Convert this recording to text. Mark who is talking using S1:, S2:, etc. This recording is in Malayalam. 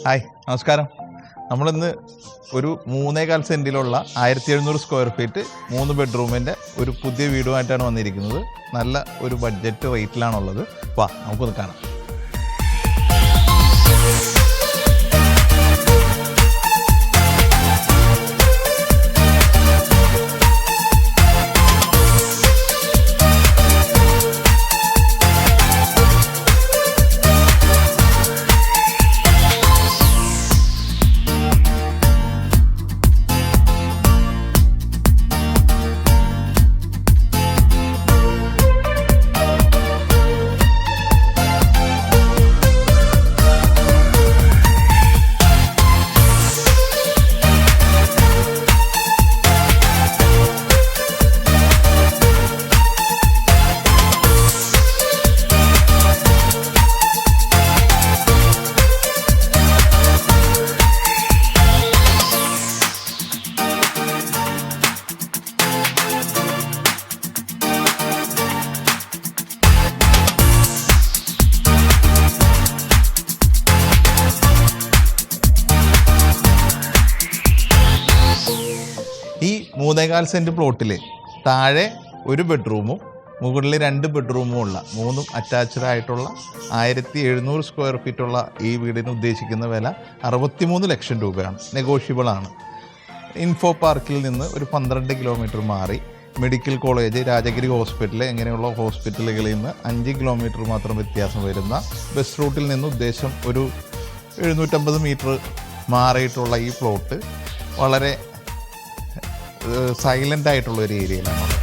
S1: ഹായ്, നമസ്കാരം. നമ്മളിന്ന് ഒരു 3.25 സെൻറ്റിലുള്ള 1700 സ്ക്വയർ ഫീറ്റ് 3 ബെഡ്റൂമിൻ്റെ ഒരു പുതിയ വീടുമായിട്ടാണ് വന്നിരിക്കുന്നത്. നല്ല ഒരു ബഡ്ജറ്റ് റേറ്റിലാണുള്ളത്. വാ, നമുക്കൊന്ന് കാണാം. ഈ 3.25 സെൻറ്റ് പ്ലോട്ടിൽ താഴെ ഒരു ബെഡ്റൂമും മുകളിൽ 2 ബെഡ്റൂമും ഉള്ള 3 അറ്റാച്ച്ഡ് ആയിട്ടുള്ള 1700 സ്ക്വയർ ഫീറ്റുള്ള ഈ വീടിന് ഉദ്ദേശിക്കുന്ന വില 63 ലക്ഷം രൂപയാണ്. നെഗോഷ്യബിൾ ആണ്. ഇൻഫോ പാർക്കിൽ നിന്ന് ഒരു 12 കിലോമീറ്റർ മാറി മെഡിക്കൽ കോളേജ്, രാജഗിരി ഹോസ്പിറ്റൽ ഇങ്ങനെയുള്ള ഹോസ്പിറ്റലുകളിൽ നിന്ന് 5 കിലോമീറ്റർ മാത്രം വ്യത്യാസം വരുന്ന ബസ് റൂട്ടിൽ നിന്ന് ഉദ്ദേശം ഒരു 750 മീറ്റർ മാറിയിട്ടുള്ള ഈ പ്ലോട്ട് വളരെ സൈലൻ്റ് ആയിട്ടുള്ള ഒരു ഏരിയയിലാണ്.